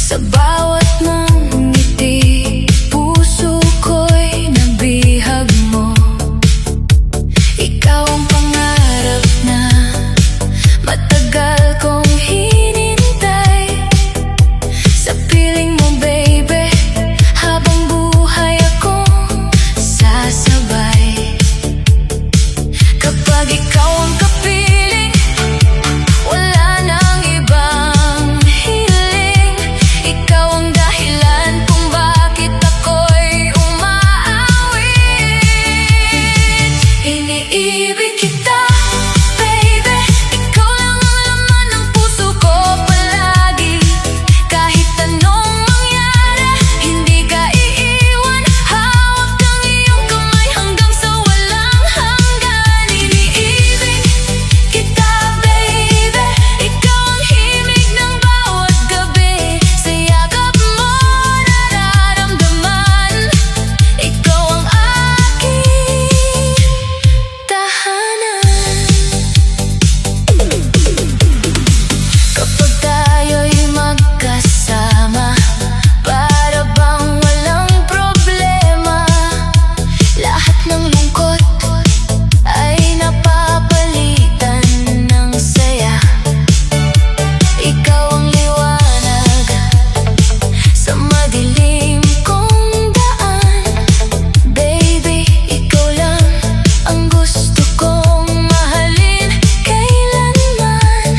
Sa bawat mong ngiti, puso ko'y nabihag mo. Ikaw ang pangarap na matagal kong hinintay. Sa piling mo baby, habang buhay akong sasabay. Kapag ikaw ang kapiling, wala nang ibang hiling. Ikaw ang dahilan kung bakit ako'y umaawit. Iniibig kita, baby. Ikaw lang ang laman ng puso ko palagi. Kahit anong mangyari, hindi ka iiwan. Hawak ang iyong kamay hanggang sa walang hanggan. Iniibig kita, baby. Ikaw ang himig ng bawat gabi. Sa yakap mo nararamdaman, ikaw ang aking tahanan. Kapag tayo'y magkasama, para bang walang problema. Lahat ng lungkot ay napapalitan ng saya. Ikaw ang liwanag sa madilim kong daan. Baby, ikaw lang ang gusto kong mahalin kailanman.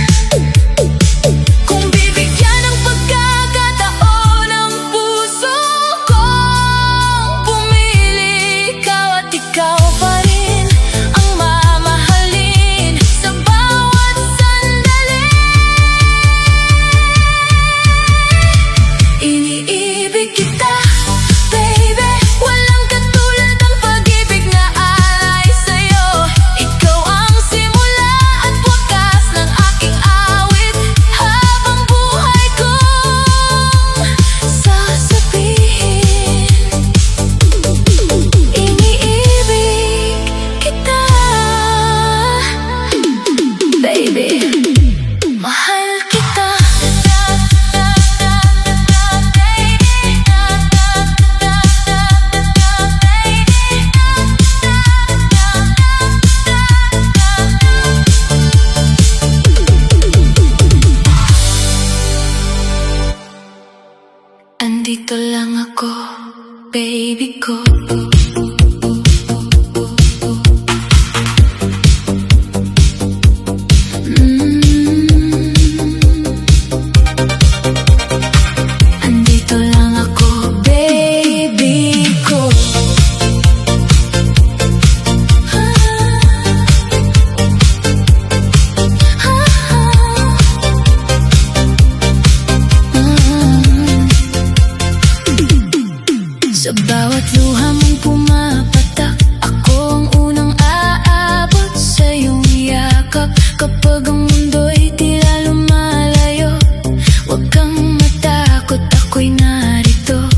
Kung bibigyan ng pagkakataon ang puso kong pumili, ikaw at ikaw pa rin ang mamahalin sa bawat sandali. Iniibig kita, baby. Walang katulad ang pag-ibig na alay sa'yo. Ikaw ang simula at wakas ng aking awit. Habang buhay kong sasabihin, iniibig kita, baby. Mahal kita. Andito lang ako, baby ko. Andito lang ako, baby ko. Sa bawat luha mong pumapatak, ako ang unang aabot sa iyong yakap. Kapag ang mundo'y tila lumalayo, huwag kang matakot, ako'y narito.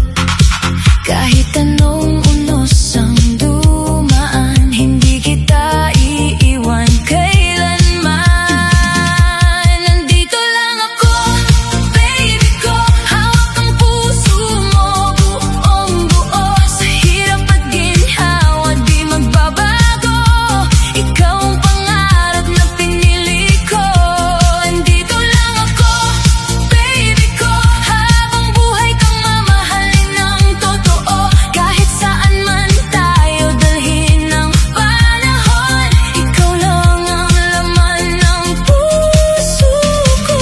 Kahit anong unos ang dumaan, hindi kita iiwan kailanman. Nandito lang ako, baby ko. Hawak ang puso mo, buong buo. Sa hirap at ginhawa, di magbabago. Ikaw ang pangarap na pinili ko. Andito lang ako, baby ko. Habang buhay kang mamahalin ng totoo. Kahit saan man tayo dalhin ng panahon, ikaw lang ang laman ng puso ko.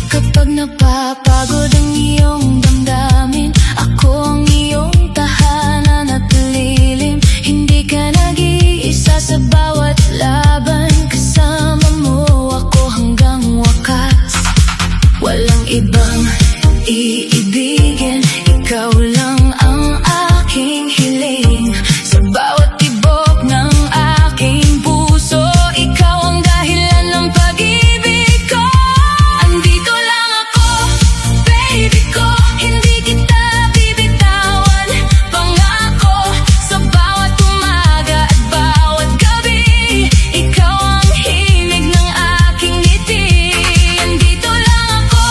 Kapag napapagod ang iyong damdamin, ako ang iyong tahanan at lilim. Hindi ka nag-iisa sa bawat laban. Kasama mo ako hanggang wakas. Walang ibang iibigin, ikaw lang ang aking hiling. Sa bawat tibok ng aking puso, ikaw ang dahilan ng pag-ibig ko. Andito lang ako, baby ko. Hindi kita bibitawan, pangako. Sa bawat umaga at bawat gabi, ikaw ang himig ng aking ngiti. Andito lang ako,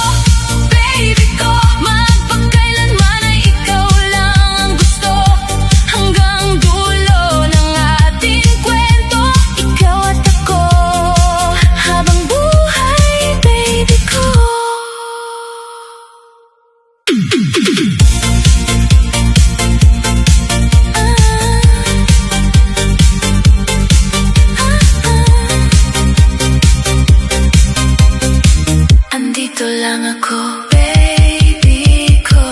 Andito lang ako, baby ko.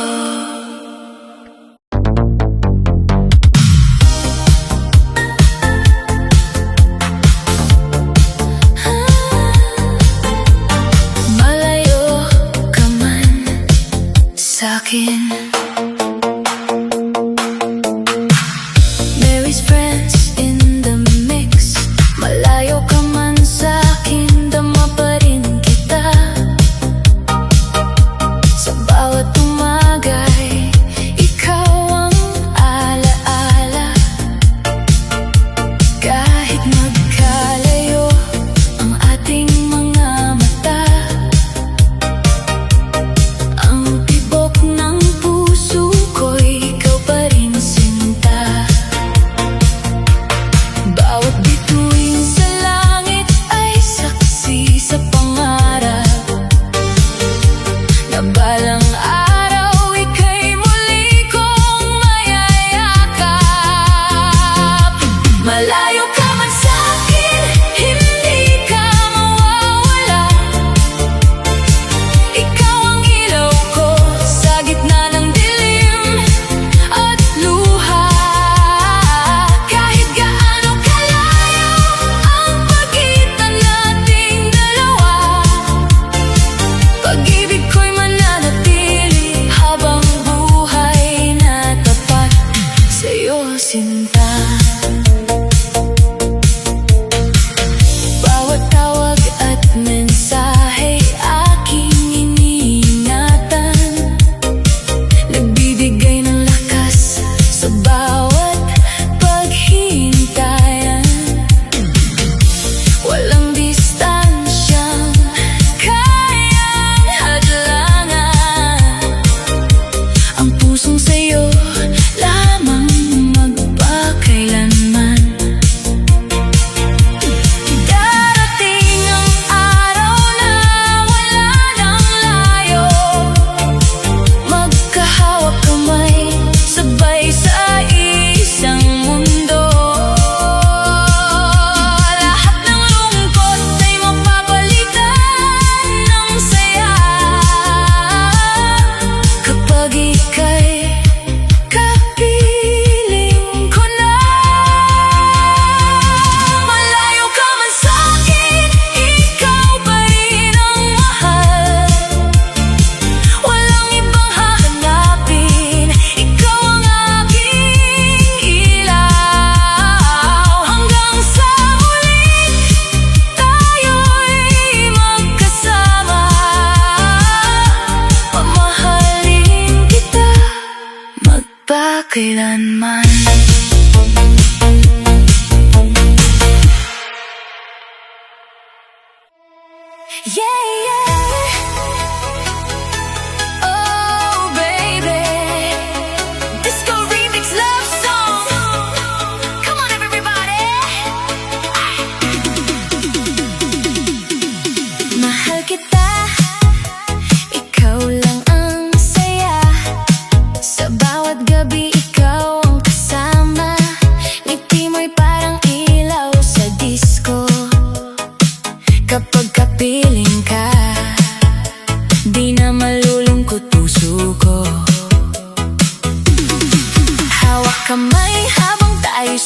Malayo ka man sa'kin, Mary's friends in the mix. Malayo ka man sa'kin, dama pa rin kita. Sa bawat umaga'y ikaw ang alaala. Kahit magkalayo ang ating mga mata, ang tibok ng puso ko'y ikaw pa rin sinta. Bawat bituin sa langit ay saksi sa pangarap na balang araw ika'y muli kong mayayakap. Malayo ka man sa'kin, hindi ka mawawala. Ikaw ang ilaw ko sa gitna ng dilim at luha. Kahit gaano kalayo ang pagitan nating dalawa, pag-ibig ko'y mananatili habang buhay na tapat sa'yo, sinta. Bawat tawag at mensahe aking iniingatan, nagbibigay ng lakas sa bawat paghintayan. Walang distansyang kayang hadlangan ang pusong sa'yo lamang magpakailanman. Darating ang araw na wala nang layo, magkahawak kamay, sabay sa isang mundo. Lahat ng lungkot ay mapapalitan ng saya kapag ika'y kapiling ko na. Malayo ka man sa'kin, ikaw pa rin ang mahal. Walang ibang hahanapin, ikaw ang aking ilaw. Hanggang sa muli tayo'y magkasama, mamahalin kita magpakailanman. Yeah, yeah. Oh, baby. Disco remix love song. Come on, everybody. Mahal kita, ikaw lang ang saya. Sa bawat gabi ikaw ang kasama. Ngiti mo'y parang ilaw sa disco. Kapag kapiling ka, di na malulungkot puso ko. Hawak kamay habang tayo